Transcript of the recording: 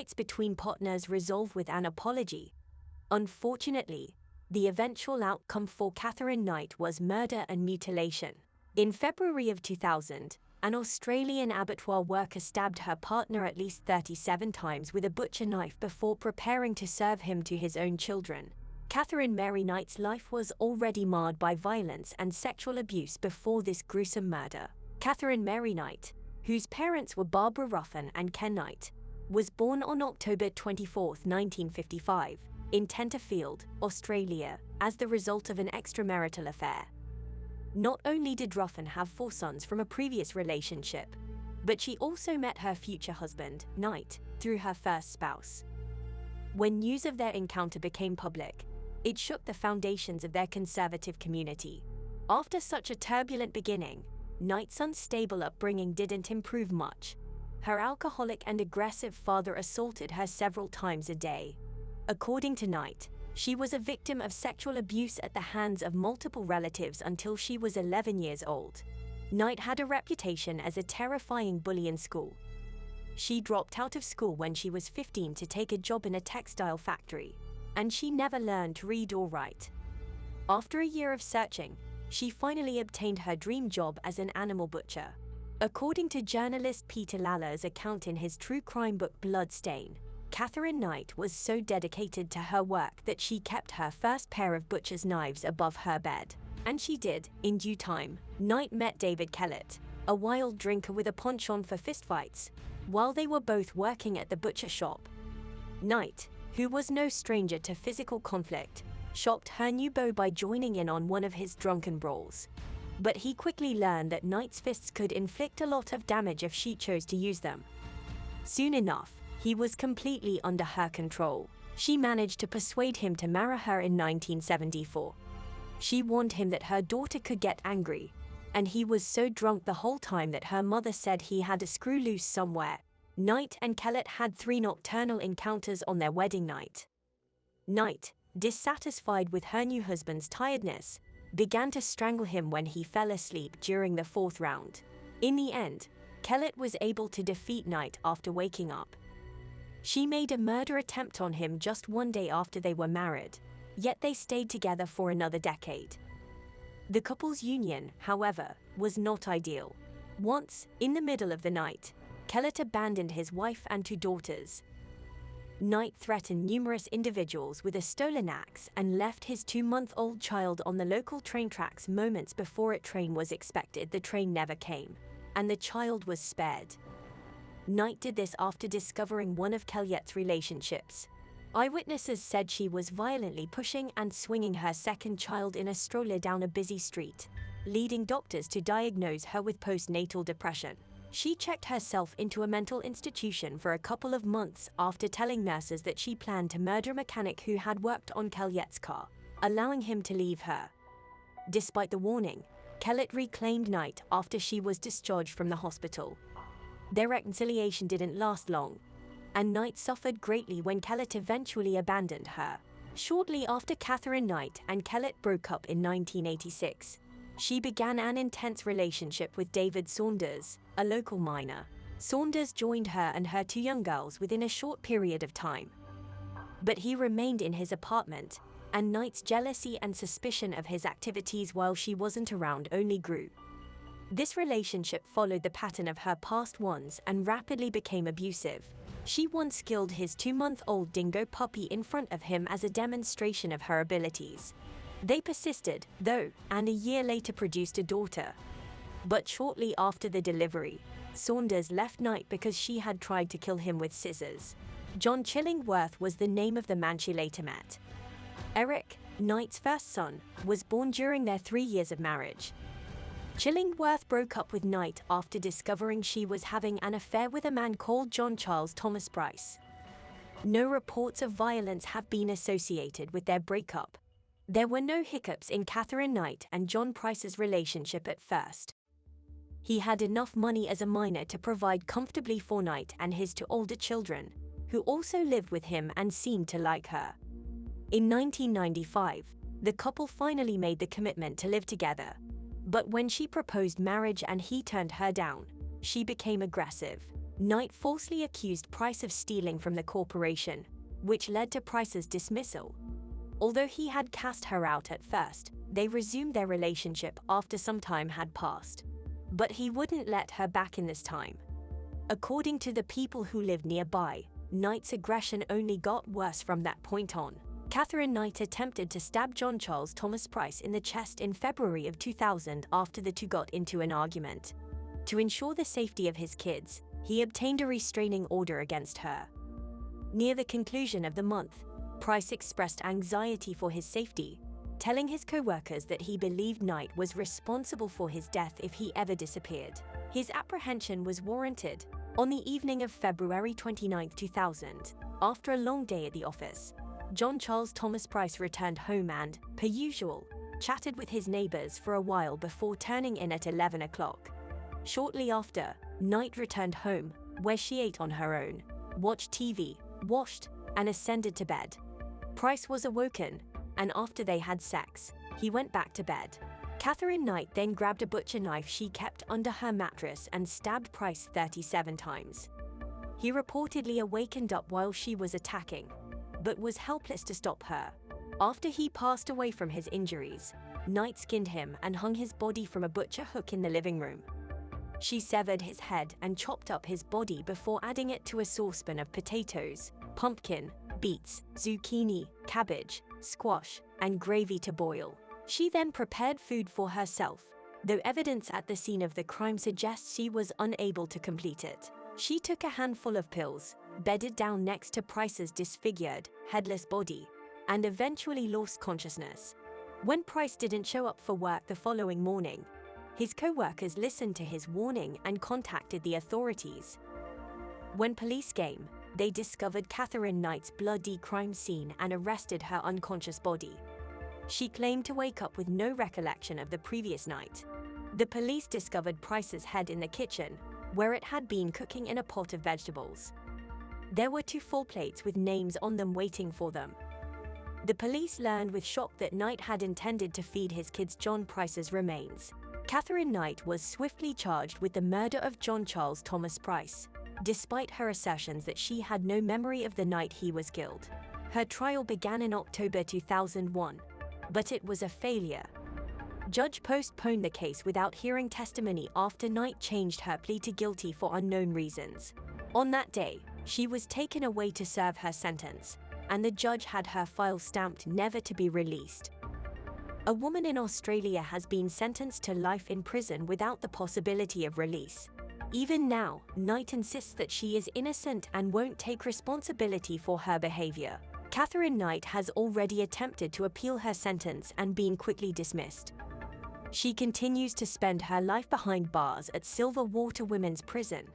fights between partners resolve with an apology. Unfortunately, the eventual outcome for Katherine Knight was murder and mutilation. In February of 2000, an Australian abattoir worker stabbed her partner at least 37 times with a butcher knife before preparing to serve him to his own children. Katherine Mary Knight's life was already marred by violence and sexual abuse before this gruesome murder. Katherine Mary Knight, whose parents were Barbara Ruffin and Ken Knight, was born on October 24, 1955, in Tenterfield, Australia, as the result of an extramarital affair. Not only did Ruffin have 4 sons from a previous relationship, but she also met her future husband, Knight, through her first spouse. When news of their encounter became public, it shook the foundations of their conservative community. After such a turbulent beginning, Knight's unstable upbringing didn't improve much. Her alcoholic and aggressive father assaulted her several times a day. According to Knight, she was a victim of sexual abuse at the hands of multiple relatives until she was 11 years old. Knight had a reputation as a terrifying bully in school. She dropped out of school when she was 15 to take a job in a textile factory, and she never learned to read or write. After a year of searching, she finally obtained her dream job as an animal butcher. According to journalist Peter Laller's account in his true crime book Bloodstain, Katherine Knight was so dedicated to her work that she kept her first pair of butcher's knives above her bed. And she did, in due time. Knight met David Kellett, a wild drinker with a penchant for fistfights, while they were both working at the butcher shop. Knight, who was no stranger to physical conflict, shocked her new beau by joining in on one of his drunken brawls. But he quickly learned that Knight's fists could inflict a lot of damage if she chose to use them. Soon enough, he was completely under her control. She managed to persuade him to marry her in 1974. She warned him that her daughter could get angry, and he was so drunk the whole time that her mother said he had a screw loose somewhere. Knight and Kellett had 3 nocturnal encounters on their wedding night. Knight, dissatisfied with her new husband's tiredness, began to strangle him when he fell asleep during the 4th round. In the end, Kellett was able to defeat Knight after waking up. She made a murder attempt on him just 1 day after they were married, yet they stayed together for another decade. The couple's union, however, was not ideal. Once, in the middle of the night, Kellett abandoned his wife and 2 daughters. Knight threatened numerous individuals with a stolen axe and left his 2-month-old child on the local train tracks moments before a train was expected. The train never came, and the child was spared. Knight did this after discovering one of Kellett's relationships. Eyewitnesses said she was violently pushing and swinging her second child in a stroller down a busy street, leading doctors to diagnose her with postnatal depression. She checked herself into a mental institution for a couple of months after telling nurses that she planned to murder a mechanic who had worked on Kellett's car, allowing him to leave her. Despite the warning, Kellett reclaimed Knight after she was discharged from the hospital. Their reconciliation didn't last long, and Knight suffered greatly when Kellett eventually abandoned her. Shortly after Katherine Knight and Kellett broke up in 1986, she began an intense relationship with David Saunders, a local miner. Saunders joined her and her 2 young girls within a short period of time. But he remained in his apartment, and Knight's jealousy and suspicion of his activities while she wasn't around only grew. This relationship followed the pattern of her past ones and rapidly became abusive. She once killed his 2-month-old dingo puppy in front of him as a demonstration of her abilities. They persisted, though, and a year later produced a daughter. But shortly after the delivery, Saunders left Knight because she had tried to kill him with scissors. John Chillingworth was the name of the man she later met. Eric, Knight's first son, was born during their 3 years of marriage. Chillingworth broke up with Knight after discovering she was having an affair with a man called John Charles Thomas Price. No reports of violence have been associated with their breakup. There were no hiccups in Katherine Knight and John Price's relationship at first. He had enough money as a minor to provide comfortably for Knight and his 2 older children, who also lived with him and seemed to like her. In 1995, the couple finally made the commitment to live together. But when she proposed marriage and he turned her down, she became aggressive. Knight falsely accused Price of stealing from the corporation, which led to Price's dismissal. Although he had cast her out at first, they resumed their relationship after some time had passed. But he wouldn't let her back in this time. According to the people who lived nearby, Knight's aggression only got worse from that point on. Katherine Knight attempted to stab John Charles Thomas Price in the chest in February of 2000 after the two got into an argument. To ensure the safety of his kids, he obtained a restraining order against her. Near the conclusion of the month, Price expressed anxiety for his safety, telling his co-workers that he believed Knight was responsible for his death if he ever disappeared. His apprehension was warranted. On the evening of February 29, 2000, after a long day at the office, John Charles Thomas Price returned home and, per usual, chatted with his neighbors for a while before turning in at 11 o'clock. Shortly after, Knight returned home, where she ate on her own, watched TV, washed, and ascended to bed. Price was awoken, and after they had sex, he went back to bed. Katherine Knight then grabbed a butcher knife she kept under her mattress and stabbed Price 37 times. He reportedly awakened up while she was attacking, but was helpless to stop her. After he passed away from his injuries, Knight skinned him and hung his body from a butcher hook in the living room. She severed his head and chopped up his body before adding it to a saucepan of potatoes, pumpkin, beets, zucchini, cabbage, squash, and gravy to boil. She then prepared food for herself, though evidence at the scene of the crime suggests she was unable to complete it. She took a handful of pills, bedded down next to Price's disfigured, headless body, and eventually lost consciousness. When Price didn't show up for work the following morning, his co-workers listened to his warning and contacted the authorities. When police came, they discovered Katherine Knight's bloody crime scene and arrested her unconscious body. She claimed to wake up with no recollection of the previous night. The police discovered Price's head in the kitchen, where it had been cooking in a pot of vegetables. There were 2 full plates with names on them waiting for them. The police learned with shock that Knight had intended to feed his kids John Price's remains. Katherine Knight was swiftly charged with the murder of John Charles Thomas Price, despite her assertions that she had no memory of the night he was killed. Her trial began in October 2001, but it was a failure. Judge postponed the case without hearing testimony after Knight changed her plea to guilty for unknown reasons. On that day, she was taken away to serve her sentence, and the judge had her file stamped never to be released. A woman in Australia has been sentenced to life in prison without the possibility of release. Even now, Knight insists that she is innocent and won't take responsibility for her behavior. Katherine Knight has already attempted to appeal her sentence and been quickly dismissed. She continues to spend her life behind bars at Silver Water Women's Prison,